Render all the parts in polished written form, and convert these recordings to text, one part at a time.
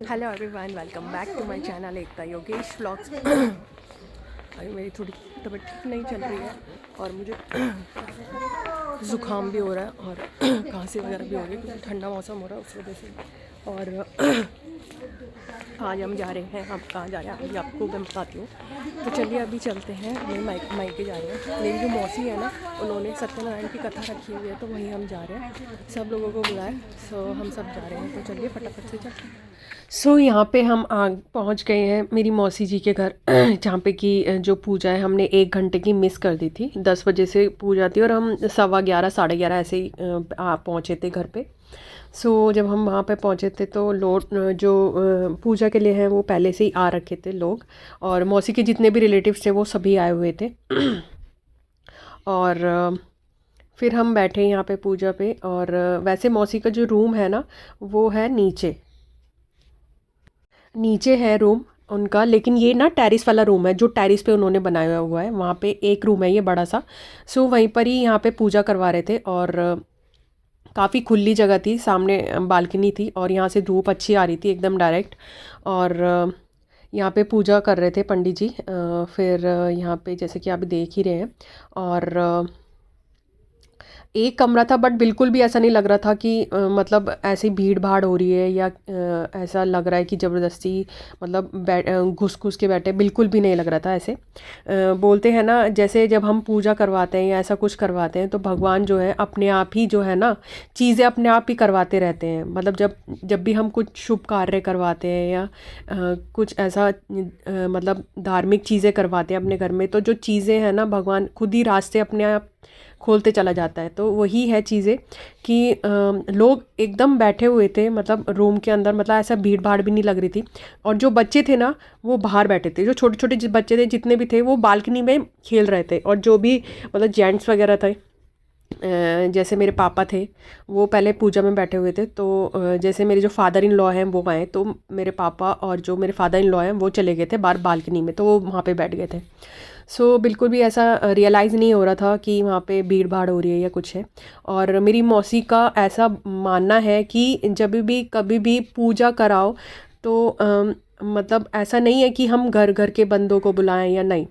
Hello everyone, welcome back to my channel Ekta Yogesh vlogs. अभी मेरी थोड़ी तबीयत ठीक नहीं चल रही है और मुझे ज़ुकाम भी हो रहा है और खांसी वगैरह भी हो रही है क्योंकि ठंडा मौसम हो रहा है उस वजह से। और आज हम जा रहे हैं, हम कहाँ जा रहे हैं अभी आपको मैं बताती हूँ। तो चलिए अभी चलते हैं, हम मायके जा रहे हैं। मेरी जो मौसी है ना, उन्होंने सत्यनारायण की कथा रखी हुई है तो वहीं हम जा रहे हैं। सब लोगों को बुलाए, सो हम सब जा रहे हैं। तो चलिए फटाफट से चलते हैं। सो यहाँ पे हम पहुँच गए हैं मेरी मौसी जी के घर जहाँ पे कि जो पूजा है हमने 1 घंटे की मिस कर दी थी। 10 बजे से पूजा थी और हम 11:15 11:30 ऐसे ही पहुँचे थे घर पे। सो जब हम वहाँ पे पहुँचे थे तो लोग जो पूजा के लिए हैं वो पहले से ही आ रखे थे लोग, और मौसी के जितने भी रिलेटिव्स थे वो सभी आए हुए थे। और फिर हम बैठे यहाँ पे पूजा पे। और वैसे मौसी का जो रूम है ना वो है नीचे नीचे है रूम उनका, लेकिन ये ना टेरिस वाला रूम है, जो टेरिस पे उन्होंने बनाया हुआ है। वहाँ पे एक रूम है ये बड़ा सा। सो वहीं पर ही यहाँ पे पूजा करवा रहे थे और काफ़ी खुली जगह थी, सामने बालकनी थी और यहाँ से धूप अच्छी आ रही थी एकदम डायरेक्ट। और यहाँ पे पूजा कर रहे थे पंडित जी। फिर यहाँ पे जैसे कि आप देख ही रहे हैं। और एक कमरा था बट बिल्कुल भी ऐसा नहीं लग रहा था कि मतलब ऐसी भीड़ भाड़ हो रही है या ऐसा लग रहा है कि ज़बरदस्ती मतलब घुस घुस के बैठे, बिल्कुल भी नहीं लग रहा था ऐसे। बोलते हैं ना, जैसे जब हम पूजा करवाते हैं या ऐसा कुछ करवाते हैं तो भगवान जो है अपने आप ही जो है ना चीज़ें अपने आप ही करवाते रहते हैं। मतलब जब जब भी हम कुछ शुभ कार्य करवाते हैं या कुछ ऐसा मतलब धार्मिक चीज़ें करवाते हैं अपने घर में, तो जो चीज़ें हैं ना भगवान खुद ही रास्ते अपने आप खोलते चला जाता है। तो वही है चीज़ें कि लोग एकदम बैठे हुए थे, मतलब रूम के अंदर, मतलब ऐसा भीड़ भाड़ भी नहीं लग रही थी। और जो बच्चे थे ना वो बाहर बैठे थे, जो छोटे छोटे बच्चे थे जितने भी थे वो बालकनी में खेल रहे थे। और जो भी मतलब जेंट्स वगैरह थे, जैसे मेरे पापा थे वो पहले पूजा में बैठे हुए थे। तो जैसे मेरे जो फादर इन लॉ हैं वो आए, तो मेरे पापा और जो मेरे फादर इन लॉ हैं वो चले गए थे बाहर बालकनी में, तो वो वहाँ पे बैठ गए थे। सो बिल्कुल भी ऐसा रियलाइज़ नहीं हो रहा था कि वहाँ पे भीड़ भाड़ हो रही है या कुछ है। और मेरी मौसी का ऐसा मानना है कि जब भी कभी भी पूजा कराओ तो मतलब ऐसा नहीं है कि हम घर घर के बंदों को बुलाएं या नहीं।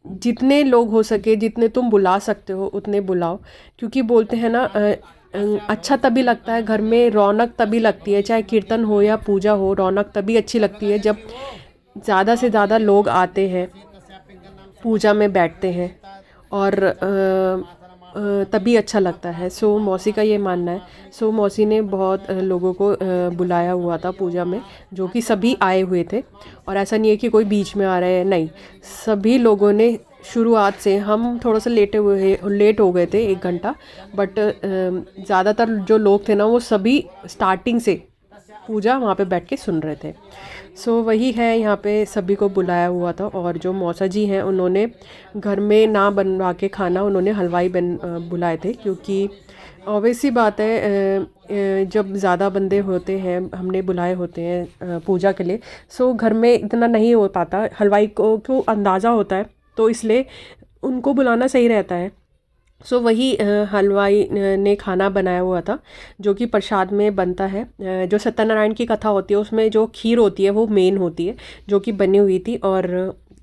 जितने लोग हो सके, जितने तुम बुला सकते हो उतने बुलाओ। क्योंकि बोलते हैं ना अच्छा तभी लगता है घर में, रौनक तभी लगती है, चाहे कीर्तन हो या पूजा हो, रौनक तभी अच्छी लगती है जब ज़्यादा से ज़्यादा लोग आते हैं, पूजा में बैठते हैं और तभी अच्छा लगता है। सो मौसी का ये मानना है। सो मौसी ने बहुत लोगों को बुलाया हुआ था पूजा में, जो कि सभी आए हुए थे। और ऐसा नहीं है कि कोई बीच में आ रहा है, नहीं, सभी लोगों ने शुरुआत से, हम थोड़ा सा लेट हो गए थे 1 घंटा, बट ज़्यादातर जो लोग थे ना वो सभी स्टार्टिंग से पूजा वहाँ पे बैठ के सुन रहे थे। सो वही है, यहाँ पे सभी को बुलाया हुआ था। और जो मौसा जी हैं उन्होंने घर में ना बनवा के खाना, उन्होंने हलवाई बुलाए थे, क्योंकि ऑब्वियस सी बात है जब ज़्यादा बंदे होते हैं, हमने बुलाए होते हैं पूजा के लिए, सो घर में इतना नहीं हो पाता, हलवाई को अंदाज़ा होता है, तो इसलिए उनको बुलाना सही रहता है। सो वही हलवाई ने खाना बनाया हुआ था, जो कि प्रसाद में बनता है। जो सत्यनारायण की कथा होती है उसमें जो खीर होती है वो मेन होती है, जो कि बनी हुई थी। और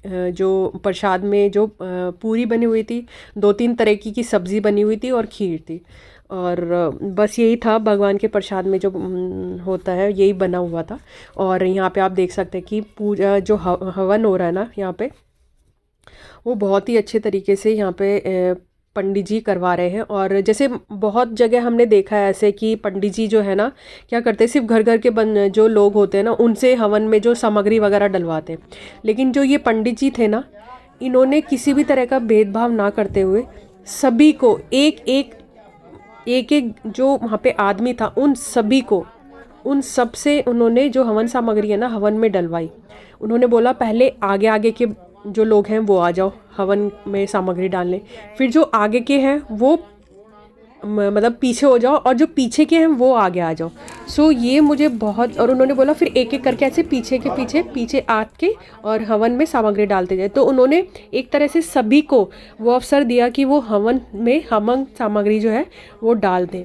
जो प्रसाद में जो पूरी बनी हुई थी, 2-3 तरह की सब्ज़ी बनी हुई थी और खीर थी। और बस यही था भगवान के प्रसाद में जो होता है, यही बना हुआ था। और यहाँ पे आप देख सकते हैं कि पूजा जो हवन हो रहा है ना यहाँ पे, वो बहुत ही अच्छे तरीके से यहाँ पे पंडित जी करवा रहे हैं। और जैसे बहुत जगह हमने देखा है ऐसे कि पंडित जी जो है ना क्या करते हैं, सिर्फ घर घर के जो लोग होते हैं ना उनसे हवन में जो सामग्री वगैरह डलवाते हैं। लेकिन जो ये पंडित जी थे ना, इन्होंने किसी भी तरह का भेदभाव ना करते हुए सभी को एक एक जो वहाँ पे आदमी था उन सभी को, उन सब से उन्होंने जो हवन सामग्री है ना हवन में डलवाई। उन्होंने बोला पहले आगे आगे के जो लोग हैं वो आ जाओ हवन में सामग्री डालने, फिर जो आगे के हैं वो मतलब पीछे हो जाओ, और जो पीछे के हैं वो आगे आ जाओ। सो ये मुझे बहुत, और उन्होंने बोला फिर एक एक करके ऐसे पीछे के पीछे आके और हवन में सामग्री डालते जाए। तो उन्होंने एक तरह से सभी को वो अवसर दिया कि वो हवन में हवन सामग्री जो है वो डाल दें।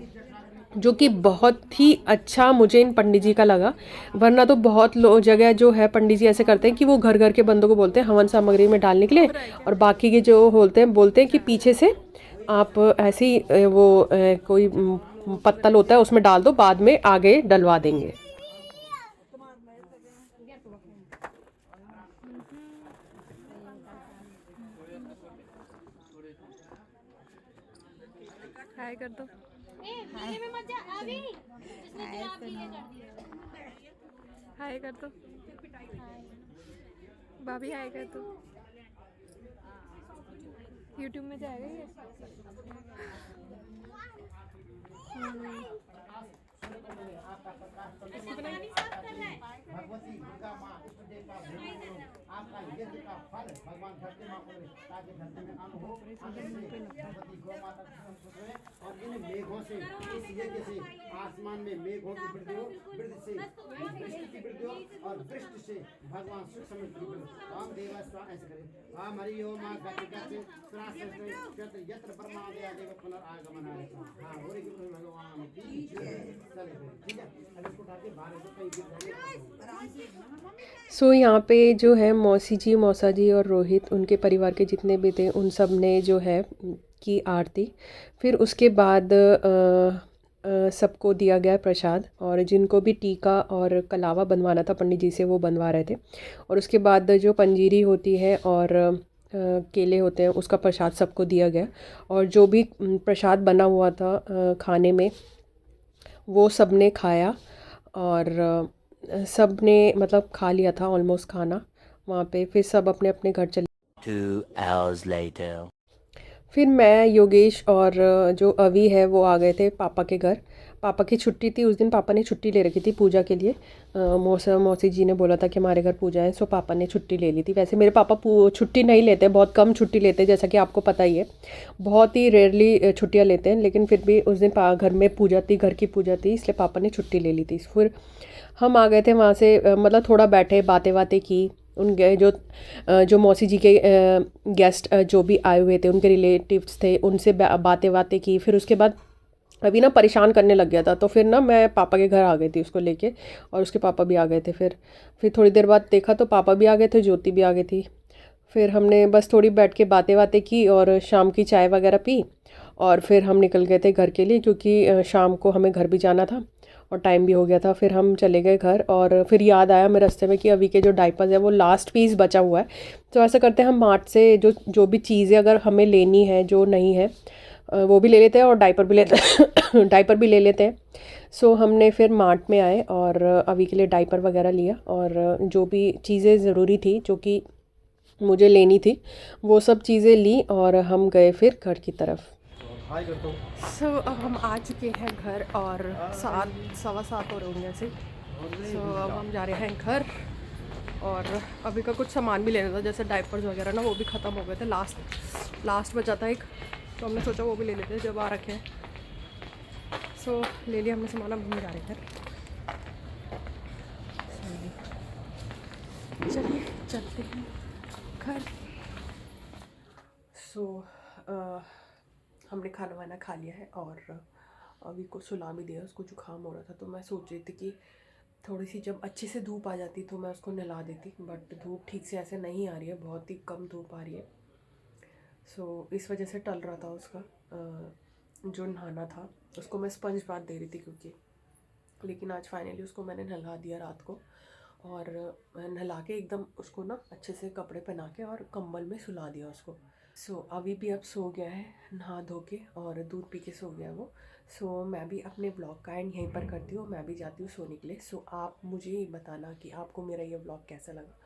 जो कि बहुत ही अच्छा मुझे इन पंडित जी का लगा। वरना तो बहुत जगह जो है पंडित जी ऐसे करते हैं कि वो घर घर के बंदों को बोलते हैं हवन सामग्री में डालने के लिए, और बाकी के जो बोलते हैं कि पीछे से आप ऐसे ही कोई पत्तल होता है उसमें डाल दो, बाद में आगे डलवा देंगे। हाय कर दो। हाय कर दो भाभी, हाय कर दो। यूट्यूब में जाएगा ये। भगवती दुर्गा माँ इष्ट देव का भेंट करो, आपका यज्ञ का फल भगवान धरती माँ को ताकि धरती में अन्न हो, अन्न से भगवती गौ माता और इन मेघों से, इस यज्ञ से आसमान में मेघों की वृद्धि हो, वृद्धि से वृष्टि की वृद्धि हो, और वृष्टि से भगवान सुख समृद्धि की वृद्धि। हम देवस्वा ऐसे करें, हम हरि ओम गति गति सुराश्रय यत्र ब्रह्मा देव पुनरागमनाय। हाँ बोले कि भगवान की जय। चले ठीक है, अब इसको उठा के बाहर सो यहाँ पे जो है मौसी जी, मौसा जी और रोहित, उनके परिवार के जितने भी थे उन सब ने जो है की आरती। फिर उसके बाद सबको दिया गया प्रसाद, और जिनको भी टीका और कलावा बनवाना था पंडित जी से वो बनवा रहे थे। और उसके बाद जो पंजीरी होती है और केले होते हैं उसका प्रसाद सबको दिया गया। और जो भी प्रसाद बना हुआ था खाने में वो सब ने खाया, और सब ने मतलब खा लिया था ऑलमोस्ट खाना वहाँ पे। फिर सब अपने अपने घर चले। 2 hours later. फिर मैं, योगेश और जो अवी है वो आ गए थे पापा के घर। पापा की छुट्टी थी उस दिन, पापा ने छुट्टी ले रखी थी पूजा के लिए। मौसी जी ने बोला था कि हमारे घर पूजा है, सो पापा ने छुट्टी ले ली थी। वैसे मेरे पापा छुट्टी नहीं लेते, बहुत कम छुट्टी लेते हैं, जैसा कि आपको पता ही है, बहुत ही रेयरली छुट्टियाँ लेते हैं। लेकिन फिर भी उस दिन घर में पूजा थी, घर की पूजा थी, इसलिए पापा ने छुट्टी ले ली थी। फिर हम आ गए थे वहाँ से, मतलब थोड़ा बैठे, बातें बातें की। जो मौसी जी के गेस्ट जो भी आए हुए थे उनके रिलेटिव्स थे उनसे बातें बातें की। फिर उसके बाद अभी ना परेशान करने लग गया था, तो फिर ना मैं पापा के घर आ गई थी उसको लेके, और उसके पापा भी आ गए थे। फिर थोड़ी देर बाद देखा तो पापा भी आ गए थे, ज्योति भी आ गई थी। फिर हमने बस थोड़ी बैठ के बातें बातें की और शाम की चाय वगैरह पी, और फिर हम निकल गए थे घर के लिए, क्योंकि शाम को हमें घर भी जाना था और टाइम भी हो गया था। फिर हम चले गए घर, और फिर याद आया मेरे रास्ते में कि अभी के जो डाइपर्स है वो लास्ट पीस बचा हुआ है। तो ऐसा करते हैं, हम मार्ट से जो भी चीज़ें अगर हमें लेनी है, जो नहीं है वो भी ले लेते हैं, और डाइपर भी लेते हैं डाइपर भी ले लेते हैं। सो हमने फिर मार्ट में आए और अभी के लिए डाइपर वगैरह लिया, और जो भी चीज़ें ज़रूरी थी जो कि मुझे लेनी थी वो सब चीज़ें ली, और हम गए फिर घर की तरफ। सो अब हम आ चुके हैं घर, और 7, 7:15 हो रहे होंगे ऐसे। सो अब हम जा रहे हैं घर, और अभी का कुछ सामान भी लेना था, जैसे डाइपर्स वगैरह ना, वो भी ख़त्म हो गए थे। लास्ट बचा था एक, तो हमने सोचा वो भी ले लेते हैं जब आ रखे हैं। सो ले लिया हमने सामान, अब हम जा रहे हैं। चलिए चलते हैं घर। सो हमने खाना वाना खा लिया है, और अभी को सुला भी दिया, उसको जुकाम हो रहा था। तो मैं सोच रही थी कि थोड़ी सी जब अच्छे से धूप आ जाती तो मैं उसको नहला देती, बट धूप ठीक से ऐसे नहीं आ रही है, बहुत ही कम धूप आ रही है। सो इस वजह से टल रहा था उसका जो नहाना था। उसको मैं स्पंज बाथ दे रही थी क्योंकि, लेकिन आज फाइनली उसको मैंने नहला दिया रात को, और नहला के एकदम उसको ना अच्छे से कपड़े पहना के और कंबल में सुला दिया उसको। सो अभी भी अब सो गया है नहा धो के, और दूध पी के सो गया वो। सो मैं भी अपने ब्लॉग का एंड यहीं पर करती हूँ, मैं भी जाती हूँ सोने के लिए। सो आप मुझे बताना कि आपको मेरा ये ब्लॉग कैसा लगा,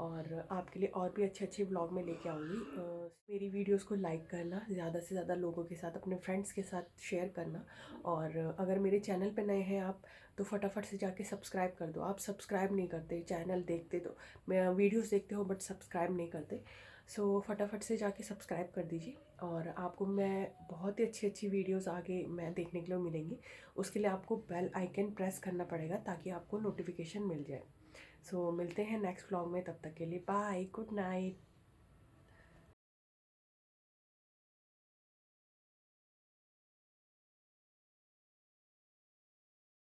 और आपके लिए और भी अच्छे अच्छे ब्लॉग में लेके आऊँगी। मेरी वीडियोस को लाइक करना, ज़्यादा से ज़्यादा लोगों के साथ, अपने फ्रेंड्स के साथ शेयर करना, और अगर मेरे चैनल पे नए हैं आप तो फटाफट से जाके सब्सक्राइब कर दो। आप सब्सक्राइब नहीं करते, चैनल देखते तो, मैं वीडियोस देखते हो बट सब्सक्राइब नहीं करते। सो फटाफट से जाके सब्सक्राइब कर दीजिए, और आपको मैं बहुत ही अच्छी अच्छी वीडियोस आगे मैं देखने के लिए मिलेंगी। उसके लिए आपको बेल आइकन प्रेस करना पड़ेगा ताकि आपको नोटिफिकेशन मिल जाए। सो मिलते हैं नेक्स्ट व्लॉग में, तब तक के लिए बाय, गुड नाइट।